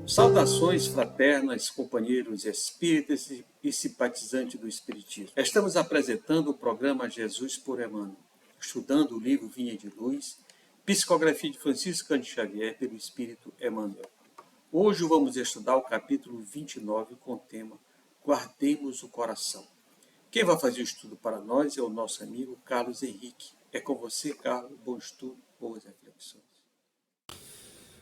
Saudações fraternas, companheiros espíritas e simpatizantes do Espiritismo. Estamos apresentando o programa Jesus por Emmanuel, estudando o livro Vinha de Luz, psicografia de Francisco Cândido Xavier pelo Espírito Emmanuel. Hoje vamos estudar o capítulo 29 com o tema Guardemos o Coração. Quem vai fazer o estudo para nós é o nosso amigo Carlos Henrique. É com você, Carlos. Bom estudo, boas reflexões.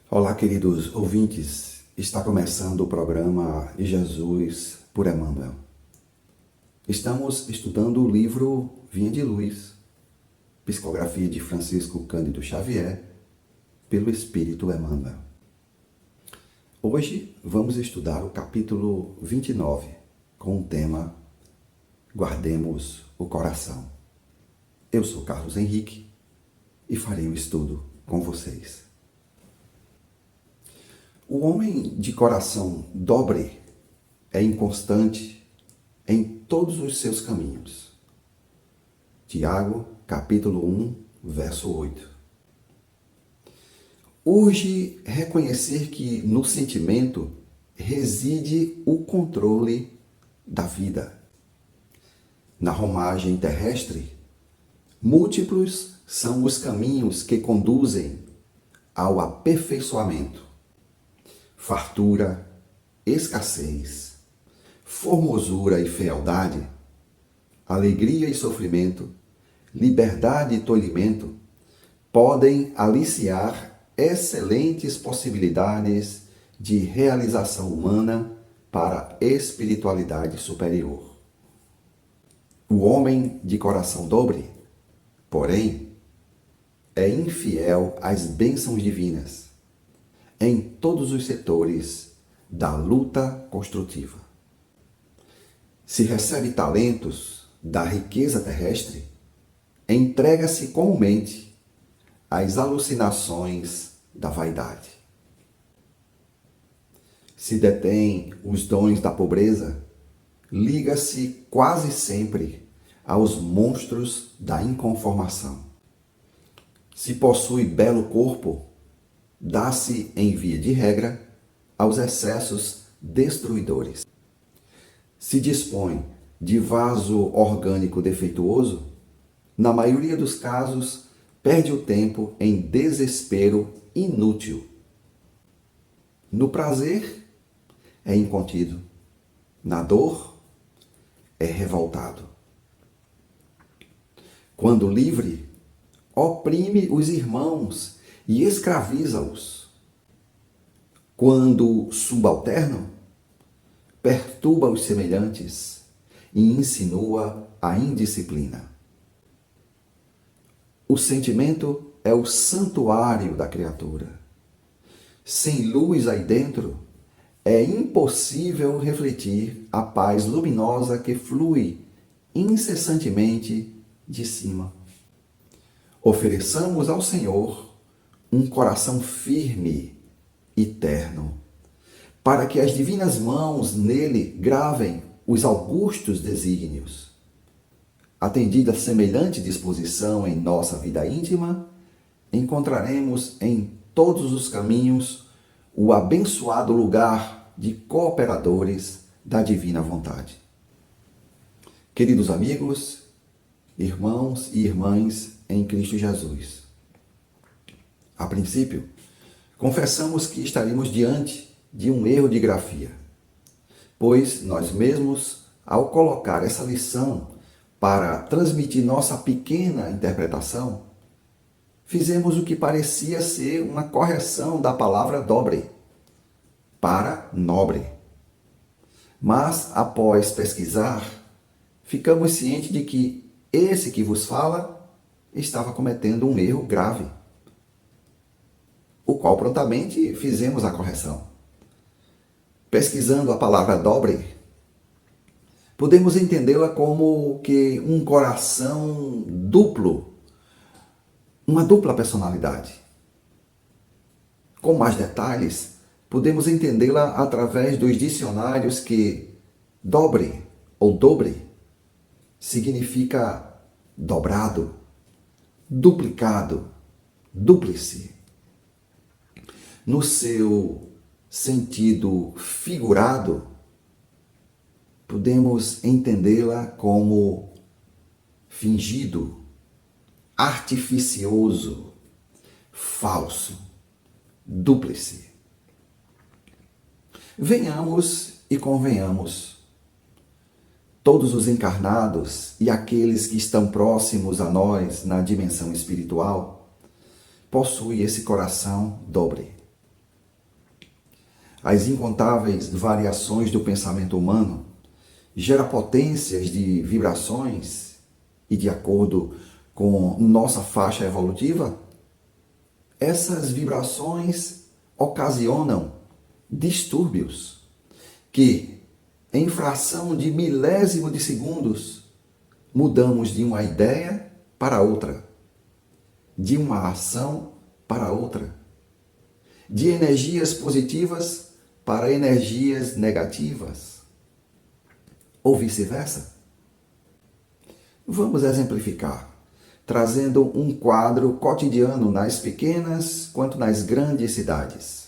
Olá, queridos ouvintes. Está começando o programa Jesus por Emmanuel. Estamos estudando o livro Vinha de Luz, psicografia de Francisco Cândido Xavier, pelo Espírito Emmanuel. Hoje vamos estudar o capítulo 29, com o tema Guardemos o Coração. Eu sou Carlos Henrique e farei o estudo com vocês. O homem de coração dobre é inconstante em todos os seus caminhos. Tiago, capítulo 1, verso 8. Urge reconhecer que no sentimento reside o controle da vida. Na romagem terrestre, múltiplos são os caminhos que conduzem ao aperfeiçoamento. Fartura, escassez, formosura e fealdade, alegria e sofrimento, liberdade e tolimento podem aliciar excelentes possibilidades de realização humana para a espiritualidade superior. O homem de coração dobre, porém, é infiel às bênçãos divinas em todos os setores da luta construtiva. Se recebe talentos da riqueza terrestre, entrega-se comumente às alucinações da vaidade. Se detém os dons da pobreza, liga-se quase sempre aos monstros da inconformação. Se possui belo corpo, dá-se, em via de regra, aos excessos destruidores. Se dispõe de vaso orgânico defeituoso, na maioria dos casos, perde o tempo em desespero inútil. No prazer, é incontido. Na dor, é revoltado. Quando livre, oprime os irmãos e escraviza-os. Quando subalterno, perturba os semelhantes e insinua a indisciplina. O sentimento é o santuário da criatura. Sem luz aí dentro, é impossível refletir a paz luminosa que flui incessantemente de cima. Ofereçamos ao Senhor um coração firme e terno, para que as divinas mãos nele gravem os augustos desígnios. Atendida semelhante disposição em nossa vida íntima, encontraremos em todos os caminhos o abençoado lugar de cooperadores da divina vontade. Queridos amigos, irmãos e irmãs em Cristo Jesus, a princípio, confessamos que estaríamos diante de um erro de grafia, pois nós mesmos, ao colocar essa lição para transmitir nossa pequena interpretação, fizemos o que parecia ser uma correção da palavra dobre para nobre. Mas, após pesquisar, ficamos cientes de que esse que vos fala estava cometendo um erro grave, o qual prontamente fizemos a correção. Pesquisando a palavra dobre, podemos entendê-la como que um coração duplo, uma dupla personalidade. Com mais detalhes, podemos entendê-la através dos dicionários que dobre ou dobre significa dobrado, duplicado, dúplice. No seu sentido figurado, podemos entendê-la como fingido, artificioso, falso, dúplice. Venhamos e convenhamos. Todos os encarnados e aqueles que estão próximos a nós na dimensão espiritual possuem esse coração dobre. As incontáveis variações do pensamento humano geram potências de vibrações e, de acordo com nossa faixa evolutiva, essas vibrações ocasionam distúrbios que, em fração de milésimo de segundos, mudamos de uma ideia para outra, de uma ação para outra, de energias positivas para energias negativas, ou vice-versa. Vamos exemplificar, trazendo um quadro cotidiano nas pequenas quanto nas grandes cidades.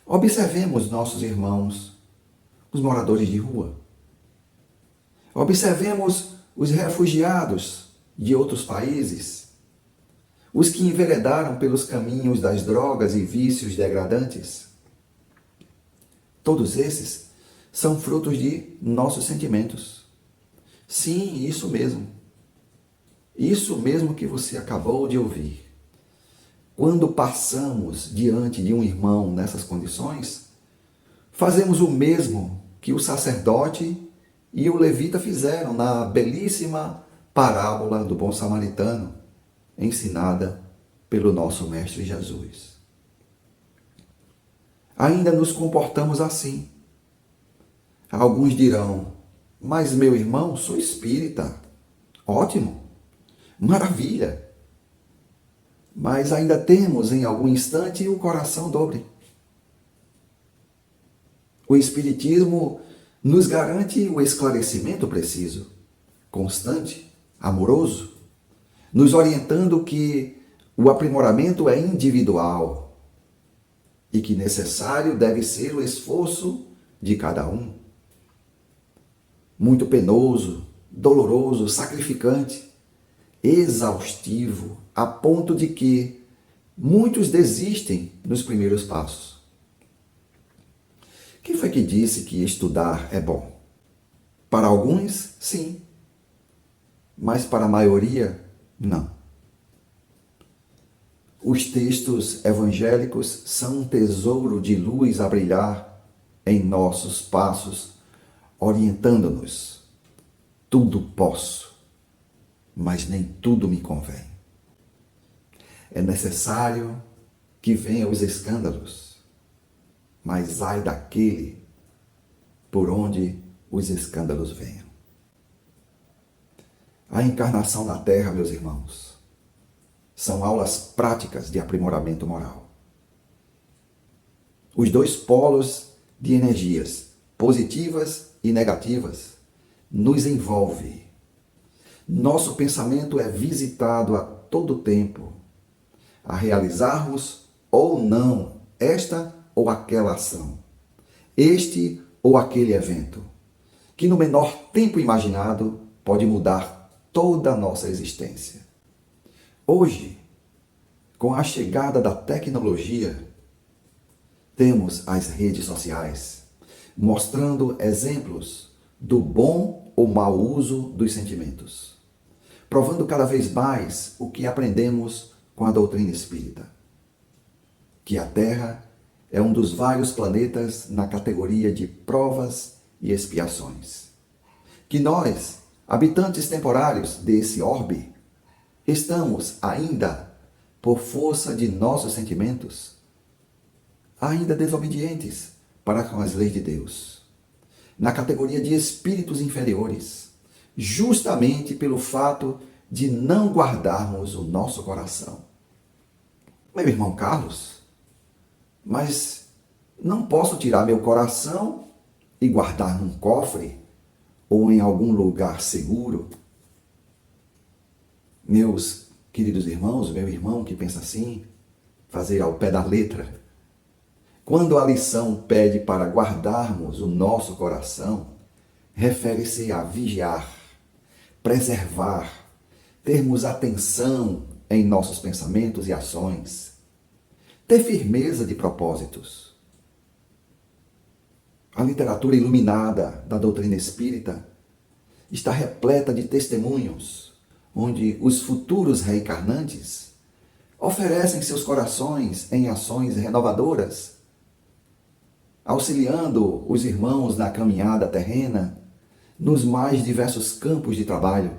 Observemos nossos irmãos, os moradores de rua. Observemos os refugiados de outros países, os que enveredaram pelos caminhos das drogas e vícios degradantes. Todos esses são frutos de nossos sentimentos. Sim, isso mesmo. Isso mesmo que você acabou de ouvir. Quando passamos diante de um irmão nessas condições, fazemos o mesmo que o sacerdote e o levita fizeram na belíssima parábola do bom samaritano, ensinada pelo nosso Mestre Jesus. Ainda nos comportamos assim. Alguns dirão, mas meu irmão, sou espírita. Ótimo, maravilha. Mas ainda temos em algum instante o coração dobre. O Espiritismo nos garante o esclarecimento preciso, constante, amoroso, nos orientando que o aprimoramento é individual e que necessário deve ser o esforço de cada um. Muito penoso, doloroso, sacrificante, exaustivo, a ponto de que muitos desistem nos primeiros passos. Quem foi que disse que estudar é bom? Para alguns, sim, mas para a maioria, não. Os textos evangélicos são um tesouro de luz a brilhar em nossos passos, orientando-nos. Tudo posso, mas nem tudo me convém. É necessário que venham os escândalos, mas ai daquele por onde os escândalos venham. A encarnação na Terra, meus irmãos, são aulas práticas de aprimoramento moral. Os dois polos de energias, positivas e negativas, nos envolvem. Nosso pensamento é visitado a todo tempo, a realizarmos ou não esta ou aquela ação, este ou aquele evento, que no menor tempo imaginado pode mudar toda a nossa existência. Hoje, com a chegada da tecnologia, temos as redes sociais, mostrando exemplos do bom ou mau uso dos sentimentos, provando cada vez mais o que aprendemos com a doutrina espírita, que a Terra é um dos vários planetas na categoria de provas e expiações, que nós, habitantes temporários desse orbe, estamos ainda, por força de nossos sentimentos, ainda desobedientes para com as leis de Deus, na categoria de espíritos inferiores, justamente pelo fato de não guardarmos o nosso coração. Meu irmão Carlos, mas não posso tirar meu coração e guardar num cofre ou em algum lugar seguro? Meus queridos irmãos, meu irmão que pensa assim, fazer ao pé da letra, Quando a lição pede para guardarmos o nosso coração, refere-se a vigiar, preservar, termos atenção em nossos pensamentos e ações, ter firmeza de propósitos. A literatura iluminada da doutrina espírita está repleta de testemunhos onde os futuros reencarnantes oferecem seus corações em ações renovadoras, auxiliando os irmãos na caminhada terrena nos mais diversos campos de trabalho.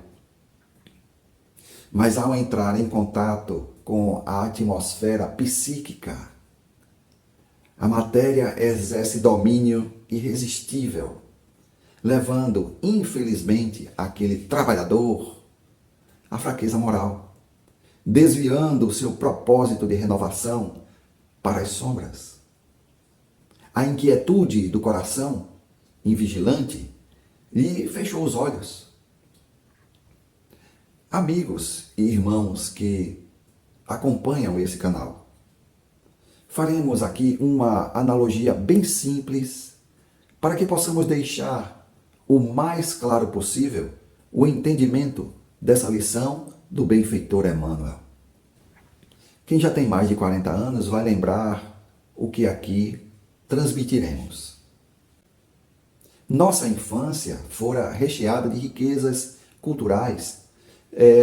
Mas ao entrar em contato com a atmosfera psíquica, a matéria exerce domínio irresistível, levando, infelizmente, aquele trabalhador à fraqueza moral, desviando o seu propósito de renovação para as sombras. A inquietude do coração, invigilante, lhe fechou os olhos. Amigos e irmãos que acompanham esse canal, faremos aqui uma analogia bem simples para que possamos deixar o mais claro possível o entendimento dessa lição do benfeitor Emmanuel. Quem já tem mais de 40 anos vai lembrar o que aqui transmitiremos. Nossa infância fora recheada de riquezas culturais,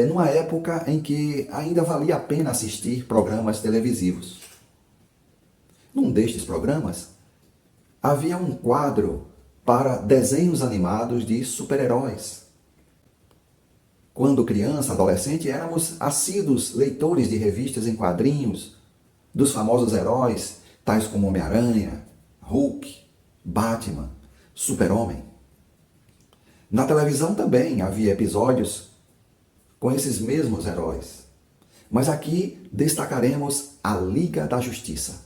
numa época em que ainda valia a pena assistir programas televisivos. Num destes programas, havia um quadro para desenhos animados de super-heróis. Quando criança, adolescente, éramos assíduos leitores de revistas em quadrinhos dos famosos heróis, tais como Homem-Aranha, Hulk, Batman, Super-Homem. Na televisão também havia episódios com esses mesmos heróis. Mas aqui destacaremos a Liga da Justiça,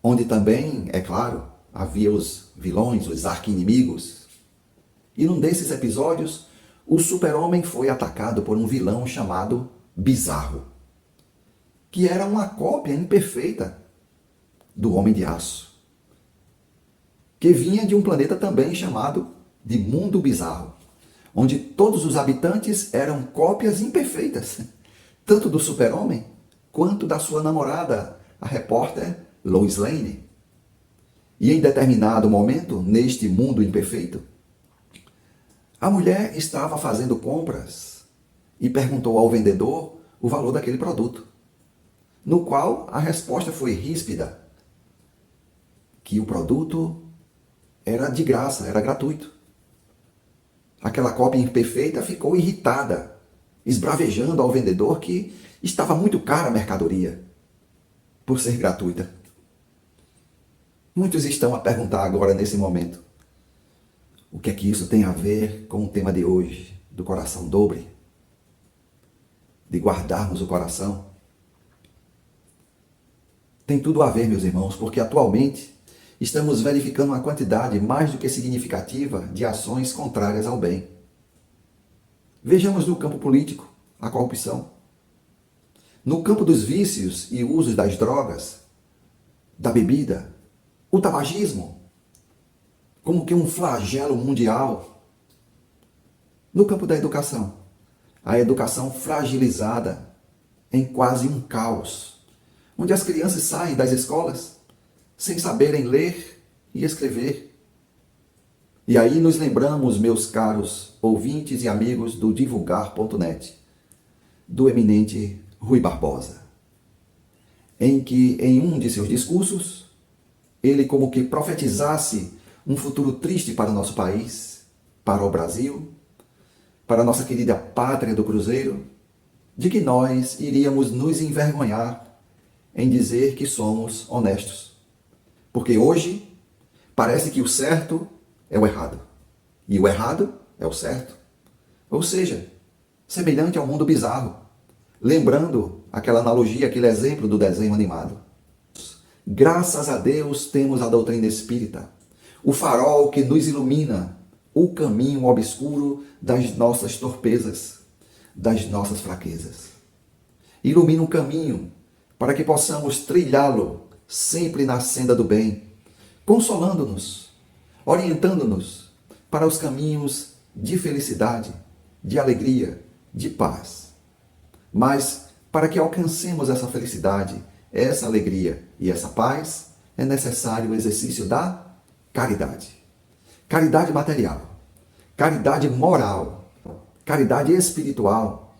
onde também, é claro, havia os vilões, os arqui-inimigos. E num desses episódios, o Super-Homem foi atacado por um vilão chamado Bizarro, que era uma cópia imperfeita do Homem de Aço, que vinha de um planeta também chamado de Mundo Bizarro, onde todos os habitantes eram cópias imperfeitas, tanto do Super-Homem quanto da sua namorada, a repórter Lois Lane. E em determinado momento, neste mundo imperfeito, a mulher estava fazendo compras e perguntou ao vendedor o valor daquele produto, no qual a resposta foi ríspida, que o produto era de graça, era gratuito. Aquela cópia imperfeita ficou irritada, esbravejando ao vendedor que estava muito cara a mercadoria, por ser gratuita. Muitos estão a perguntar agora, nesse momento, o que é que isso tem a ver com o tema de hoje, do coração dobre? De guardarmos o coração? Tem tudo a ver, meus irmãos, porque atualmente estamos verificando uma quantidade mais do que significativa de ações contrárias ao bem. Vejamos no campo político a corrupção. No campo dos vícios e usos das drogas, da bebida, o tabagismo, como que um flagelo mundial. No campo da educação, a educação fragilizada em quase um caos, onde as crianças saem das escolas sem saberem ler e escrever. E aí nos lembramos, meus caros ouvintes e amigos do divulgar.net, do eminente Rui Barbosa, em que em um de seus discursos, ele como que profetizasse um futuro triste para o nosso país, para o Brasil, para a nossa querida pátria do Cruzeiro, de que nós iríamos nos envergonhar em dizer que somos honestos. Porque hoje parece que o certo é o errado e o errado é o certo. Ou seja, semelhante ao mundo bizarro, lembrando aquela analogia, aquele exemplo do desenho animado. Graças a Deus temos a doutrina espírita, o farol que nos ilumina o caminho obscuro das nossas torpezas, das nossas fraquezas. Ilumina o caminho para que possamos trilhá-lo sempre na senda do bem, consolando-nos, orientando-nos para os caminhos de felicidade, de alegria, de paz. Mas para que alcancemos essa felicidade, essa alegria e essa paz, é necessário o exercício da caridade. Caridade material, caridade moral, caridade espiritual,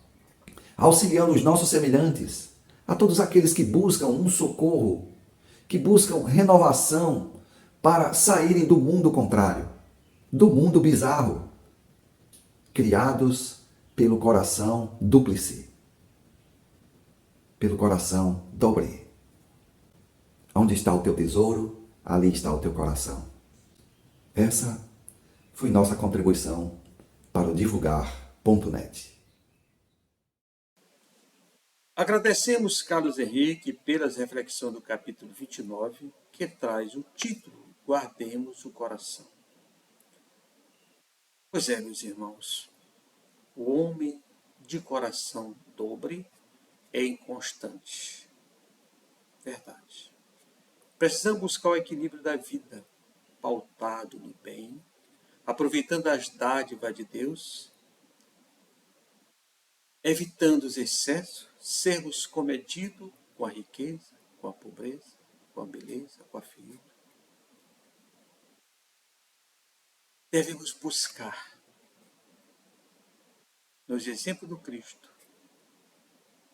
auxiliando os nossos semelhantes, a todos aqueles que buscam um socorro, que buscam renovação para saírem do mundo contrário, do mundo bizarro, criados pelo coração dúplice, pelo coração dobre. Onde está o teu tesouro, ali está o teu coração. Essa foi nossa contribuição para o divulgar.net. Agradecemos, Carlos Henrique, pelas reflexões do capítulo 29, que traz o título Guardemos o Coração. Pois é, meus irmãos, o homem de coração dobre é inconstante. Verdade. Precisamos buscar o equilíbrio da vida, pautado no bem, aproveitando as dádivas de Deus, evitando os excessos, sermos comedidos com a riqueza, com a pobreza, com a beleza, com a feiura. Devemos buscar, nos exemplos do Cristo,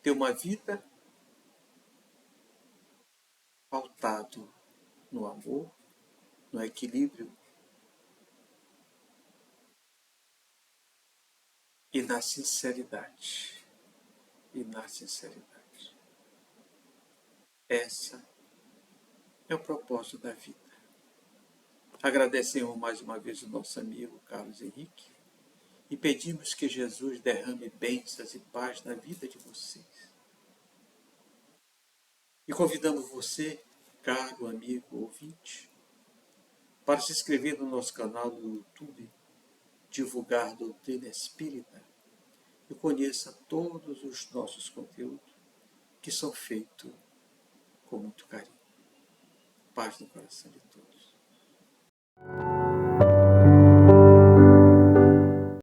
ter uma vida pautado no amor, no equilíbrio e na sinceridade. Essa é o propósito da vida. Agradecemos mais uma vez o nosso amigo Carlos Henrique e pedimos que Jesus derrame bênçãos e paz na vida de vocês. E convidamos você, caro amigo ouvinte, para se inscrever no nosso canal do YouTube, Divulgar Doutrina Espírita, e conheça todos os nossos conteúdos que são feitos com muito carinho. Paz no coração de todos.